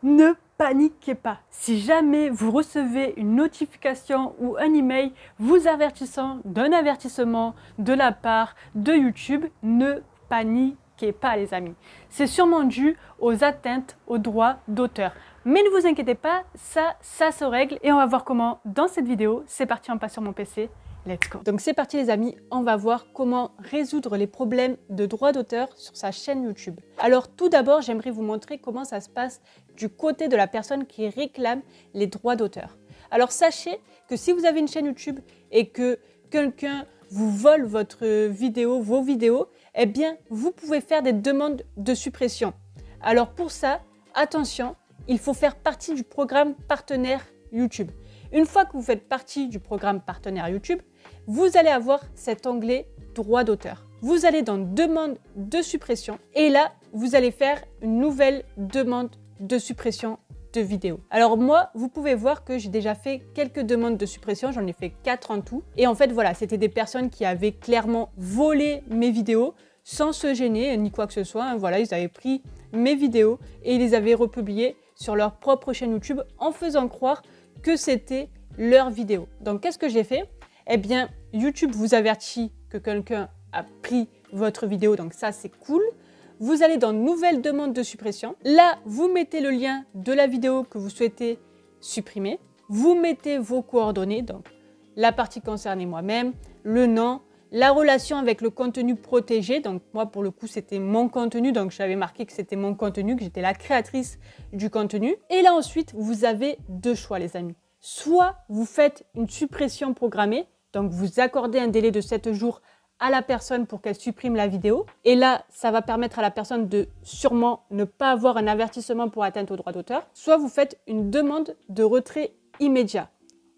Ne paniquez pas. Si jamais vous recevez une notification ou un email vous avertissant d'un avertissement de la part de YouTube, ne paniquez pas les amis. C'est sûrement dû aux atteintes aux droits d'auteur. Mais ne vous inquiétez pas, ça se règle et on va voir comment dans cette vidéo. C'est parti, on passe sur mon PC. Let's go. Donc c'est parti les amis, on va voir comment résoudre les problèmes de droits d'auteur sur sa chaîne YouTube. Alors tout d'abord, j'aimerais vous montrer comment ça se passe du côté de la personne qui réclame les droits d'auteur. Alors sachez que si vous avez une chaîne YouTube et que quelqu'un vous vole votre vidéo, vos vidéos, eh bien vous pouvez faire des demandes de suppression. Alors pour ça, attention, il faut faire partie du programme partenaire YouTube. Une fois que vous faites partie du programme partenaire YouTube, vous allez avoir cet onglet droit d'auteur. Vous allez dans demande de suppression et là, vous allez faire une nouvelle demande de suppression de vidéo. Alors moi, vous pouvez voir que j'ai déjà fait quelques demandes de suppression, j'en ai fait 4 en tout. Et en fait, voilà, c'était des personnes qui avaient clairement volé mes vidéos sans se gêner ni quoi que ce soit. Voilà, ils avaient pris mes vidéos et ils les avaient republiées sur leur propre chaîne YouTube en faisant croire que c'était leur vidéo. Donc qu'est-ce que j'ai fait? Eh bien, YouTube vous avertit que quelqu'un a pris votre vidéo, donc ça c'est cool. Vous allez dans nouvelle demande de suppression. Là, vous mettez le lien de la vidéo que vous souhaitez supprimer. Vous mettez vos coordonnées, donc la partie concernée moi-même, le nom, la relation avec le contenu protégé. Donc moi, pour le coup, c'était mon contenu. Donc j'avais marqué que c'était mon contenu, que j'étais la créatrice du contenu. Et là ensuite, vous avez deux choix les amis. Soit vous faites une suppression programmée, donc vous accordez un délai de 7 jours à la personne pour qu'elle supprime la vidéo. Et là, ça va permettre à la personne de sûrement ne pas avoir un avertissement pour atteinte au droit d'auteur. Soit vous faites une demande de retrait immédiat.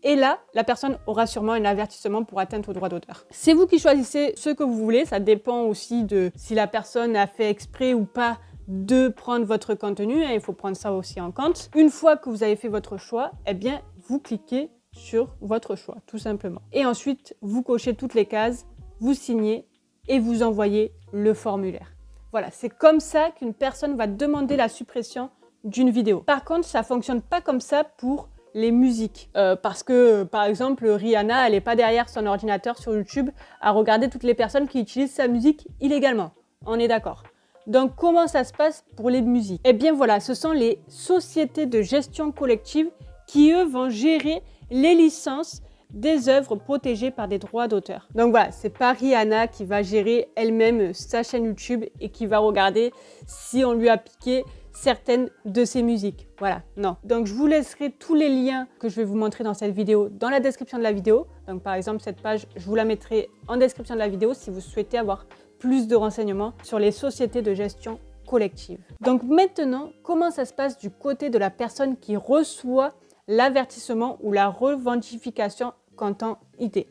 Et là, la personne aura sûrement un avertissement pour atteinte au droit d'auteur. C'est vous qui choisissez ce que vous voulez. Ça dépend aussi de si la personne a fait exprès ou pas de prendre votre contenu. Il faut prendre ça aussi en compte. Une fois que vous avez fait votre choix, eh bien, vous cliquez sur votre choix, tout simplement. Et ensuite, vous cochez toutes les cases, vous signez et vous envoyez le formulaire. Voilà, c'est comme ça qu'une personne va demander la suppression d'une vidéo. Par contre, ça ne fonctionne pas comme ça pour les musiques. Parce que, par exemple, Rihanna, elle n'est pas derrière son ordinateur sur YouTube à regarder toutes les personnes qui utilisent sa musique illégalement. On est d'accord. Donc, comment ça se passe pour les musiques? Eh bien voilà, ce sont les sociétés de gestion collective qui, eux, vont gérer les licences des œuvres protégées par des droits d'auteur. Donc voilà, c'est pas Rihanna qui va gérer elle-même sa chaîne YouTube et qui va regarder si on lui a piqué certaines de ses musiques. Voilà, non. Donc je vous laisserai tous les liens que je vais vous montrer dans cette vidéo dans la description de la vidéo. Donc par exemple, cette page, je vous la mettrai en description de la vidéo si vous souhaitez avoir plus de renseignements sur les sociétés de gestion collective. Donc maintenant, comment ça se passe du côté de la personne qui reçoit l'avertissement ou la revendication comptant ID.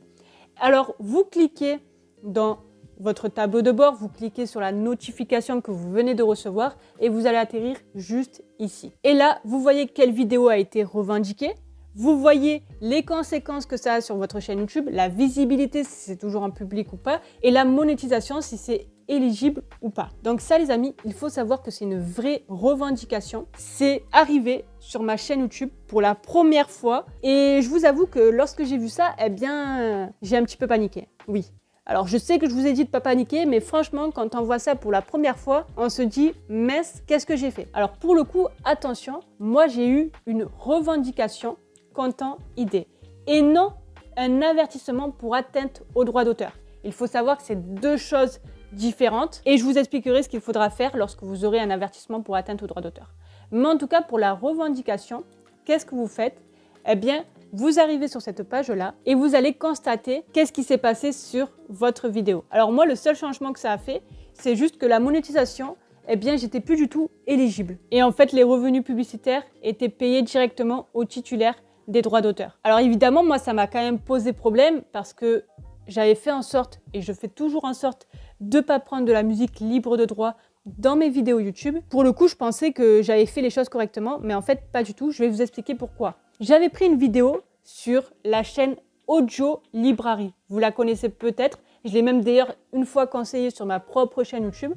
Alors, vous cliquez dans votre tableau de bord, vous cliquez sur la notification que vous venez de recevoir et vous allez atterrir juste ici. Et là, vous voyez quelle vidéo a été revendiquée. Vous voyez les conséquences que ça a sur votre chaîne YouTube, la visibilité si c'est toujours en public ou pas, et la monétisation si c'est éligible ou pas. Donc ça les amis, il faut savoir que c'est une vraie revendication. C'est arrivé sur ma chaîne YouTube pour la première fois et je vous avoue que lorsque j'ai vu ça, eh bien, j'ai un petit peu paniqué. Oui. Alors je sais que je vous ai dit de ne pas paniquer, mais franchement, quand on voit ça pour la première fois, on se dit « mince, qu'est-ce que j'ai fait ?» Alors pour le coup, attention, moi j'ai eu une revendication comptant ID et non un avertissement pour atteinte au droit d'auteur. Il faut savoir que c'est deux choses différentes et je vous expliquerai ce qu'il faudra faire lorsque vous aurez un avertissement pour atteinte au droit d'auteur. Mais en tout cas, pour la revendication, qu'est-ce que vous faites? Eh bien, vous arrivez sur cette page-là et vous allez constater qu'est-ce qui s'est passé sur votre vidéo. Alors moi, le seul changement que ça a fait, c'est juste que la monétisation, eh bien, j'étais plus du tout éligible. Et en fait, les revenus publicitaires étaient payés directement au titulaire des droits d'auteur. Alors évidemment, moi, ça m'a quand même posé problème parce que j'avais fait en sorte, et je fais toujours en sorte, de ne pas prendre de la musique libre de droit dans mes vidéos YouTube. Pour le coup, je pensais que j'avais fait les choses correctement, mais en fait, pas du tout. Je vais vous expliquer pourquoi. J'avais pris une vidéo sur la chaîne Audio Library. Vous la connaissez peut-être. Je l'ai même d'ailleurs une fois conseillée sur ma propre chaîne YouTube.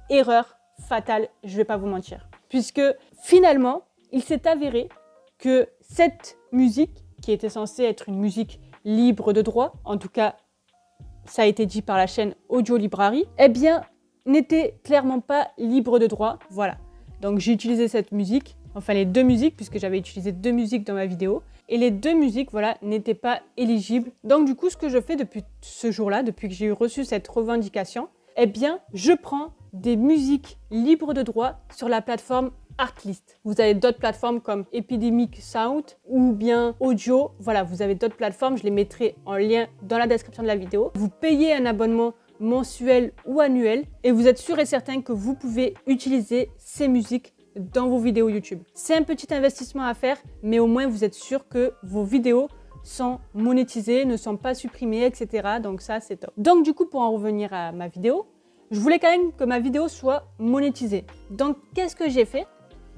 Erreur fatale, je ne vais pas vous mentir. Puisque finalement, il s'est avéré que cette musique, qui était censée être une musique libre de droit, en tout cas, ça a été dit par la chaîne Audio Library, eh bien, n'était clairement pas libre de droit. Voilà. Donc, j'ai utilisé cette musique, enfin les deux musiques, puisque j'avais utilisé deux musiques dans ma vidéo. Et les deux musiques, voilà, n'étaient pas éligibles. Donc, du coup, ce que je fais depuis ce jour-là, depuis que j'ai reçu cette revendication, eh bien, je prends des musiques libres de droit sur la plateforme Artlist. Vous avez d'autres plateformes comme Epidemic Sound ou bien Audio. Voilà, vous avez d'autres plateformes, je les mettrai en lien dans la description de la vidéo. Vous payez un abonnement mensuel ou annuel et vous êtes sûr et certain que vous pouvez utiliser ces musiques dans vos vidéos YouTube. C'est un petit investissement à faire, mais au moins vous êtes sûr que vos vidéos sont monétisées, ne sont pas supprimées, etc. Donc ça, c'est top. Donc du coup, pour en revenir à ma vidéo, je voulais quand même que ma vidéo soit monétisée. Donc qu'est-ce que j'ai fait?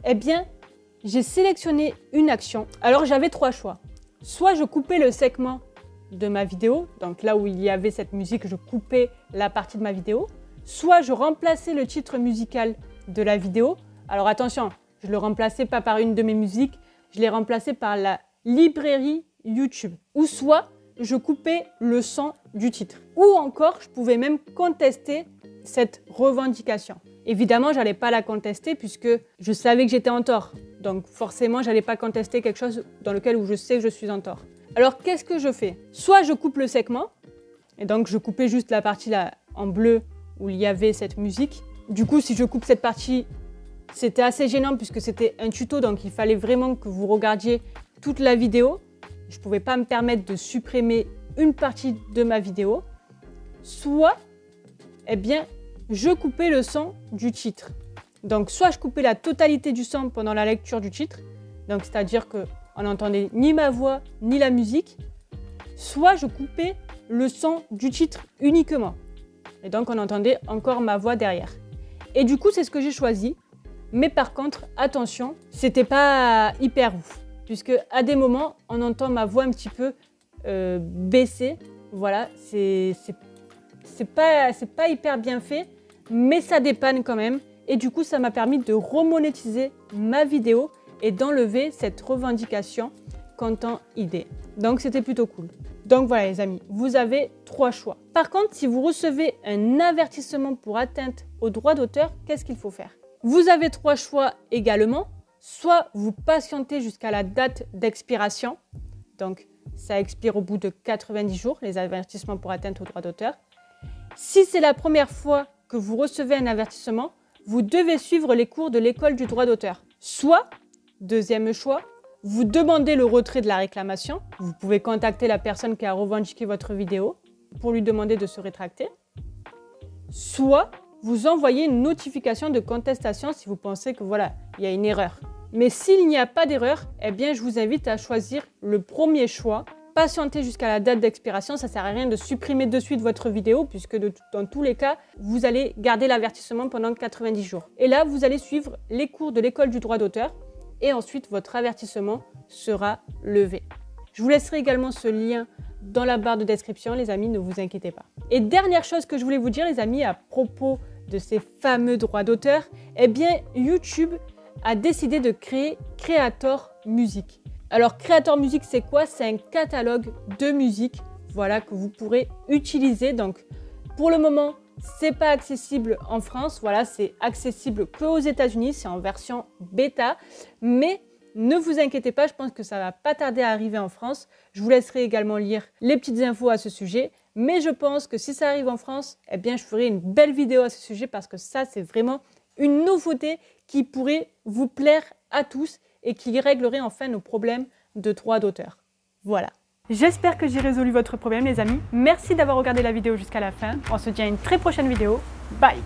Eh bien, j'ai sélectionné une action. Alors j'avais trois choix. Soit je coupais le segment de ma vidéo, donc là où il y avait cette musique, je coupais la partie de ma vidéo. Soit je remplaçais le titre musical de la vidéo. Alors attention, je ne le remplaçais pas par une de mes musiques, je l'ai remplacé par la librairie YouTube. Ou soit je coupais le son du titre. Ou encore, je pouvais même contester cette revendication. Évidemment, je n'allais pas la contester puisque je savais que j'étais en tort. Donc forcément, je n'allais pas contester quelque chose dans lequel où je sais que je suis en tort. Alors qu'est-ce que je fais? Soit je coupe le segment, et donc je coupais juste la partie là en bleu où il y avait cette musique. Du coup, si je coupe cette partie, c'était assez gênant puisque c'était un tuto, donc il fallait vraiment que vous regardiez toute la vidéo. Je ne pouvais pas me permettre de supprimer une partie de ma vidéo. Soit, eh bien, je coupais le son du titre. Donc, soit je coupais la totalité du son pendant la lecture du titre, donc c'est-à-dire qu'on n'entendait ni ma voix ni la musique, soit je coupais le son du titre uniquement. Et donc, on entendait encore ma voix derrière. Et du coup, c'est ce que j'ai choisi. Mais par contre, attention, c'était pas hyper ouf. Puisque à des moments, on entend ma voix un petit peu baisser. Voilà, c'est pas hyper bien fait, mais ça dépanne quand même. Et du coup, ça m'a permis de remonétiser ma vidéo et d'enlever cette revendication Content ID. Donc, c'était plutôt cool. Donc voilà les amis, vous avez trois choix. Par contre, si vous recevez un avertissement pour atteinte aux droits d'auteur, qu'est-ce qu'il faut faire? Vous avez trois choix également. Soit vous patientez jusqu'à la date d'expiration, donc ça expire au bout de 90 jours, les avertissements pour atteinte aux droits d'auteur. Si c'est la première fois que vous recevez un avertissement, vous devez suivre les cours de l'école du droit d'auteur. Soit, deuxième choix, vous demandez le retrait de la réclamation. Vous pouvez contacter la personne qui a revendiqué votre vidéo pour lui demander de se rétracter. Soit, vous envoyez une notification de contestation si vous pensez que voilà, il y a une erreur. Mais s'il n'y a pas d'erreur, eh bien, je vous invite à choisir le premier choix. Patientez jusqu'à la date d'expiration, ça ne sert à rien de supprimer de suite votre vidéo puisque dans tous les cas, vous allez garder l'avertissement pendant 90 jours. Et là, vous allez suivre les cours de l'école du droit d'auteur et ensuite votre avertissement sera levé. Je vous laisserai également ce lien dans la barre de description, les amis, ne vous inquiétez pas. Et dernière chose que je voulais vous dire, les amis, à propos de ces fameux droits d'auteur, eh bien, YouTube a décidé de créer Creator Music. Alors, Creator Music, c'est quoi? C'est un catalogue de musique, voilà, que vous pourrez utiliser. Donc, pour le moment, c'est pas accessible en France. Voilà, c'est accessible qu'aux États-Unis. C'est en version bêta, mais ne vous inquiétez pas, je pense que ça va pas tarder à arriver en France. Je vous laisserai également lire les petites infos à ce sujet. Mais je pense que si ça arrive en France, eh bien, je ferai une belle vidéo à ce sujet parce que ça, c'est vraiment une nouveauté qui pourrait vous plaire à tous et qui réglerait enfin nos problèmes de droits d'auteur. Voilà. J'espère que j'ai résolu votre problème, les amis. Merci d'avoir regardé la vidéo jusqu'à la fin. On se dit à une très prochaine vidéo. Bye!